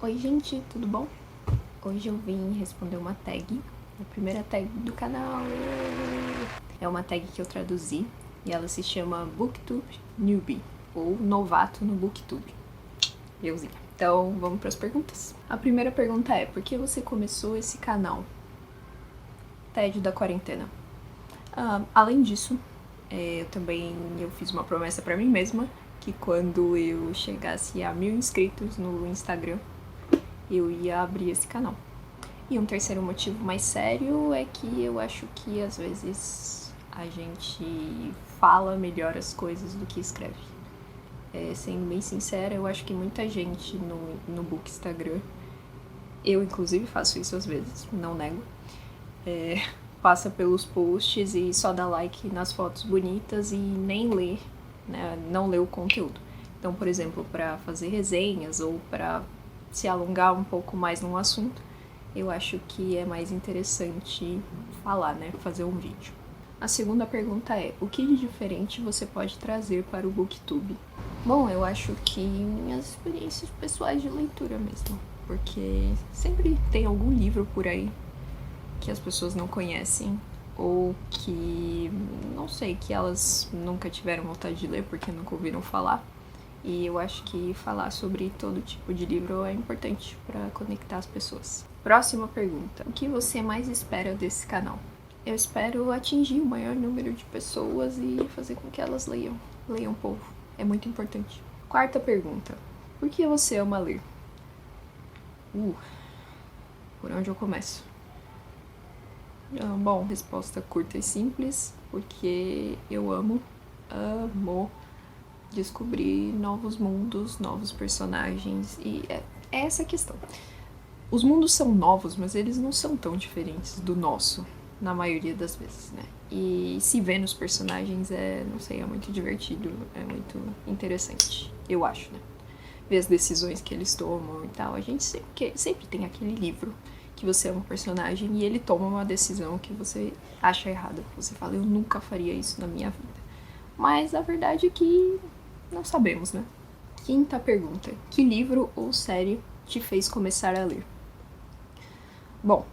Oi gente, tudo bom? Hoje eu vim responder uma tag, a primeira tag do canal. É uma tag que eu traduzi e ela se chama Booktube Newbie, ou Novato no Booktube. Euzinha. Então vamos para as perguntas. A primeira pergunta é: por que você começou esse canal? Tédio da quarentena. Além disso, eu fiz uma promessa para mim mesma que quando eu chegasse a 1000 inscritos no Instagram, eu ia abrir esse canal. E um terceiro motivo mais sério é que eu acho que às vezes a gente fala melhor as coisas do que escreve. Sendo bem sincera, eu acho que muita gente no Book Instagram, eu inclusive faço isso às vezes, não nego, passa pelos posts e só dá like nas fotos bonitas e nem lê, né, não lê o conteúdo. Então, por exemplo, para fazer resenhas ou para se alongar um pouco mais num assunto, eu acho que é mais interessante falar, né, fazer um vídeo. A segunda pergunta é: o que de diferente você pode trazer para o Booktube? Bom, eu acho que minhas experiências pessoais de leitura mesmo, porque sempre tem algum livro por aí que as pessoas não conhecem ou que, não sei, que elas nunca tiveram vontade de ler porque nunca ouviram falar. E eu acho que falar sobre todo tipo de livro é importante para conectar as pessoas. Próxima pergunta: o que você mais espera desse canal? Eu espero atingir o maior número de pessoas e fazer com que elas leiam. Leiam, povo. É muito importante. Quarta pergunta: por que você ama ler? Por onde eu começo? Bom, resposta curta e simples, porque eu amo descobrir novos mundos, novos personagens, e é essa a questão. Os mundos são novos, mas eles não são tão diferentes do nosso, na maioria das vezes, né? E se ver nos personagens é muito divertido, é muito interessante, eu acho, né? Ver as decisões que eles tomam e tal. A gente sempre tem aquele livro que você é um personagem e ele toma uma decisão que você acha errada. Você fala: eu nunca faria isso na minha vida. Mas a verdade é que não sabemos, né? Quinta pergunta: que livro ou série te fez começar a ler? Bom,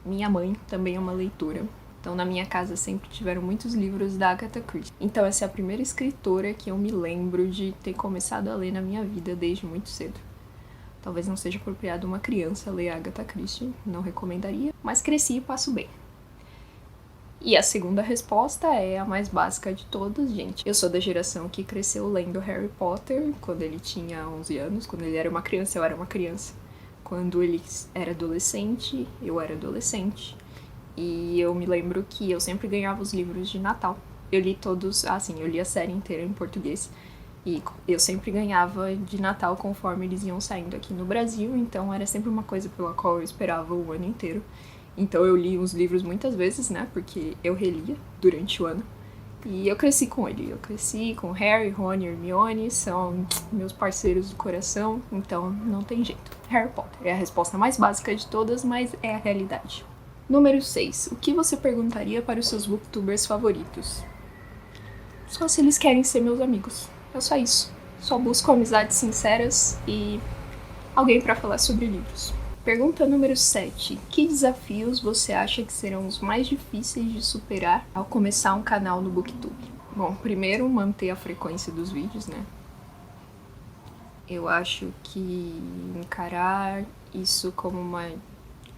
minha mãe também é uma leitora, então na minha casa sempre tiveram muitos livros da Agatha Christie. Então essa é a primeira escritora que eu me lembro de ter começado a ler na minha vida desde muito cedo. Talvez não seja apropriado uma criança ler Agatha Christie, não recomendaria, mas cresci e passo bem. E a segunda resposta é a mais básica de todas, gente. Eu sou da geração que cresceu lendo Harry Potter quando ele tinha 11 anos. Quando ele era uma criança, eu era uma criança. Quando ele era adolescente, eu era adolescente. E eu me lembro que eu sempre ganhava os livros de Natal. Eu li todos, eu li a série inteira em português. E eu sempre ganhava de Natal conforme eles iam saindo aqui no Brasil. Então era sempre uma coisa pela qual eu esperava o ano inteiro. Então eu li os livros muitas vezes, né, porque eu relia durante o ano. E eu cresci com ele. Eu cresci com Harry, Rony e Hermione, são meus parceiros do coração, então não tem jeito. Harry Potter é a resposta mais básica de todas, mas é a realidade. Número 6. O que você perguntaria para os seus booktubers favoritos? Só se eles querem ser meus amigos. É só isso. Só busco amizades sinceras e alguém para falar sobre livros. Pergunta número 7. Que desafios você acha que serão os mais difíceis de superar ao começar um canal no Booktube? Bom, primeiro, manter a frequência dos vídeos, né? Eu acho que encarar isso como uma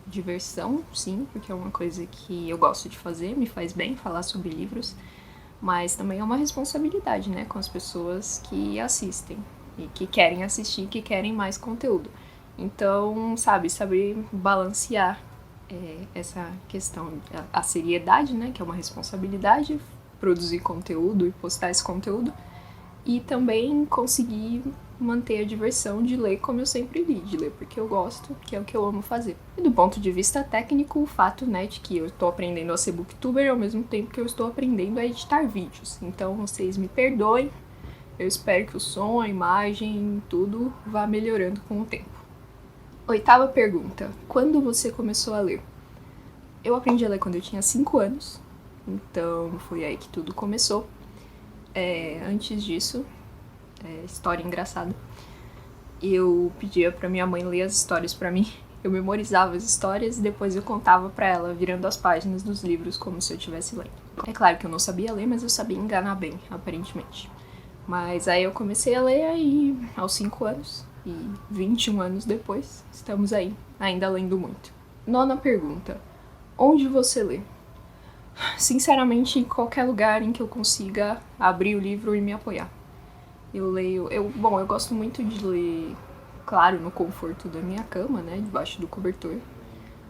diversão, sim, porque é uma coisa que eu gosto de fazer, me faz bem falar sobre livros, mas também é uma responsabilidade, né, com as pessoas que assistem e que querem assistir, que querem mais conteúdo. Então, saber balancear essa questão, a seriedade, né, que é uma responsabilidade, produzir conteúdo e postar esse conteúdo, e também conseguir manter a diversão de ler como eu sempre li, de ler porque eu gosto, que é o que eu amo fazer. E do ponto de vista técnico, o fato, né, de que eu estou aprendendo a ser booktuber ao mesmo tempo que eu estou aprendendo a editar vídeos. Então, vocês me perdoem, eu espero que o som, a imagem, tudo vá melhorando com o tempo. Oitava pergunta: quando você começou a ler? Eu aprendi a ler quando eu tinha 5 anos, então foi aí que tudo começou. Antes disso, história engraçada, eu pedia pra minha mãe ler as histórias pra mim. Eu memorizava as histórias e depois eu contava pra ela, virando as páginas dos livros como se eu estivesse lendo. É claro que eu não sabia ler, mas eu sabia enganar bem, aparentemente. Mas aí eu comecei a ler aí aos 5 anos, e 21 anos depois, estamos aí, ainda lendo muito. 9ª pergunta. Onde você lê? Sinceramente, em qualquer lugar em que eu consiga abrir o livro e me apoiar. Eu leio... eu gosto muito de ler, claro, no conforto da minha cama, né? Debaixo do cobertor,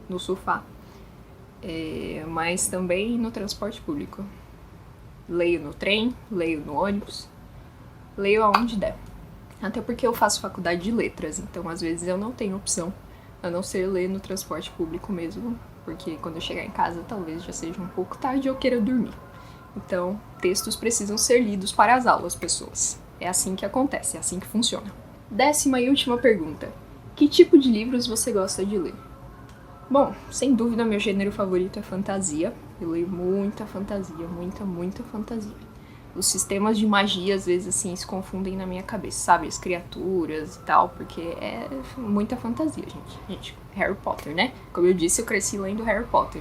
no sofá. Mas também no transporte público. Leio no trem, leio no ônibus, leio aonde der. Até porque eu faço faculdade de letras, então às vezes eu não tenho opção a não ser ler no transporte público mesmo, porque quando eu chegar em casa talvez já seja um pouco tarde e eu queira dormir. Então, textos precisam ser lidos para as aulas, pessoas. É assim que acontece, é assim que funciona. 10ª e última pergunta. Que tipo de livros você gosta de ler? Bom, sem dúvida meu gênero favorito é fantasia. Eu leio muita fantasia, muita fantasia. Os sistemas de magia, às vezes, assim, se confundem na minha cabeça, sabe? As criaturas e tal, porque é muita fantasia, gente. Harry Potter, né? Como eu disse, eu cresci lendo Harry Potter,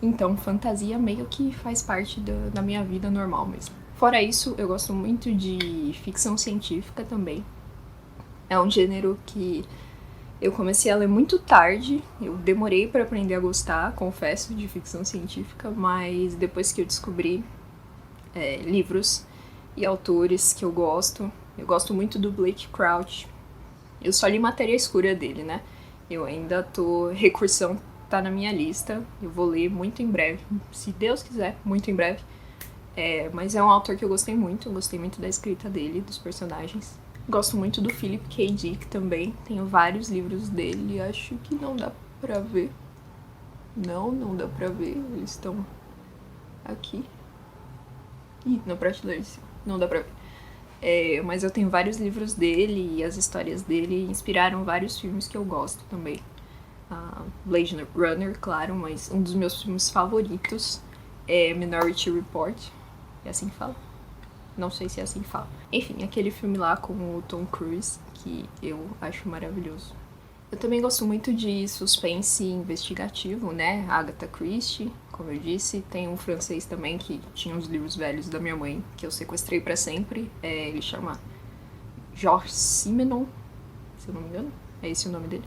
então fantasia meio que faz parte da minha vida normal mesmo. Fora isso, eu gosto muito de ficção científica também. É um gênero que eu comecei a ler muito tarde, eu demorei para aprender a gostar, confesso, de ficção científica, mas depois que eu descobri livros e autores que eu gosto muito do Blake Crouch. Eu só li Matéria Escura dele, né? Eu ainda tô... Recursão tá na minha lista, eu vou ler muito em breve, se Deus quiser, muito em breve. Mas é um autor que eu gostei muito da escrita dele, dos personagens. Gosto muito do Philip K. Dick também, tenho vários livros dele, acho que não dá pra ver. Não dá pra ver, eles estão aqui. Ih, na prateleira, não dá pra ver. Mas eu tenho vários livros dele e as histórias dele inspiraram vários filmes que eu gosto também. Blade Runner, claro, mas um dos meus filmes favoritos é Minority Report. É assim que fala? Não sei se é assim que fala. Enfim, aquele filme lá com o Tom Cruise, que eu acho maravilhoso. Eu também gosto muito de suspense investigativo, né? Agatha Christie, como eu disse. Tem um francês também que tinha os livros velhos da minha mãe, que eu sequestrei pra sempre. Ele chama Georges Simenon, se eu não me engano. É esse o nome dele.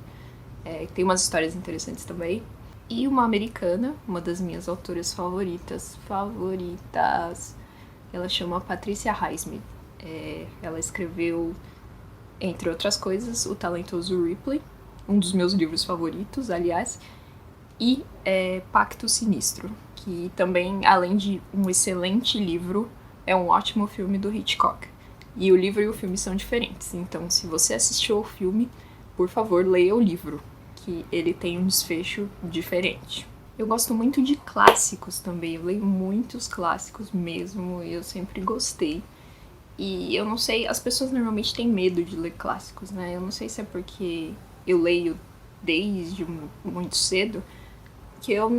Tem umas histórias interessantes também. E uma americana, uma das minhas autoras favoritas. Ela chama Patricia Highsmith. Ela escreveu, entre outras coisas, O Talentoso Ripley, um dos meus livros favoritos, aliás, e Pacto Sinistro, que também, além de um excelente livro, é um ótimo filme do Hitchcock. E o livro e o filme são diferentes, então se você assistiu ao filme, por favor, leia o livro, que ele tem um desfecho diferente. Eu gosto muito de clássicos também, eu leio muitos clássicos mesmo, e eu sempre gostei. E eu não sei, as pessoas normalmente têm medo de ler clássicos, né? Eu não sei se é porque eu leio desde muito cedo, que eu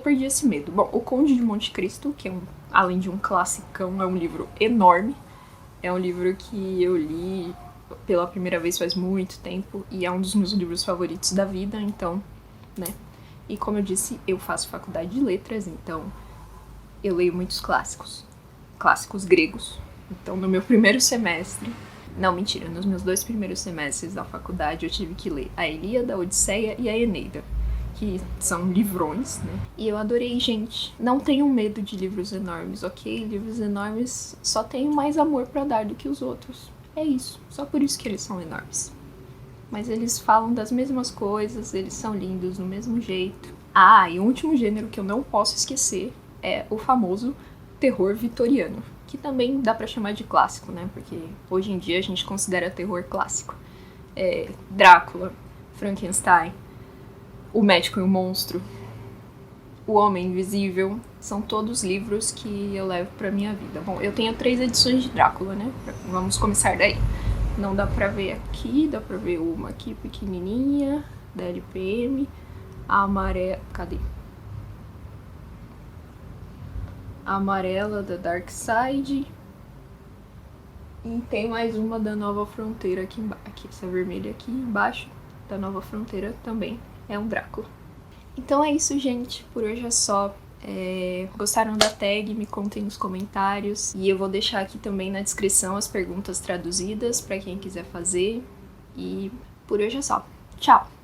perdi esse medo. Bom, O Conde de Monte Cristo, que além de um classicão, é um livro enorme. É um livro que eu li pela primeira vez faz muito tempo e é um dos meus livros favoritos da vida, então, né? E como eu disse, eu faço faculdade de letras, então eu leio muitos clássicos gregos. Então, no meu primeiro semestre... Não, mentira. Nos meus 2 primeiros semestres da faculdade, eu tive que ler a Ilíada, a Odisseia e a Eneida, que são livrões, né? E eu adorei, gente. Não tenham medo de livros enormes, ok? Livros enormes só têm mais amor pra dar do que os outros. É isso. Só por isso que eles são enormes. Mas eles falam das mesmas coisas, eles são lindos do mesmo jeito. E o último gênero que eu não posso esquecer é o famoso terror vitoriano, que também dá pra chamar de clássico, né? Porque hoje em dia a gente considera terror clássico. Drácula, Frankenstein, O Médico e o Monstro, O Homem Invisível, são todos livros que eu levo pra minha vida. Bom, eu tenho 3 edições de Drácula, né? Vamos começar daí. Não dá pra ver aqui, dá pra ver uma aqui pequenininha, da LPM, a amarela... Cadê? A amarela da Dark Side E tem mais uma da Nova Fronteira aqui embaixo. Essa vermelha aqui embaixo da Nova Fronteira também é um Drácula. Então é isso, gente. Por hoje é só. Gostaram da tag? Me contem nos comentários. E eu vou deixar aqui também na descrição as perguntas traduzidas para quem quiser fazer. E por hoje é só. Tchau!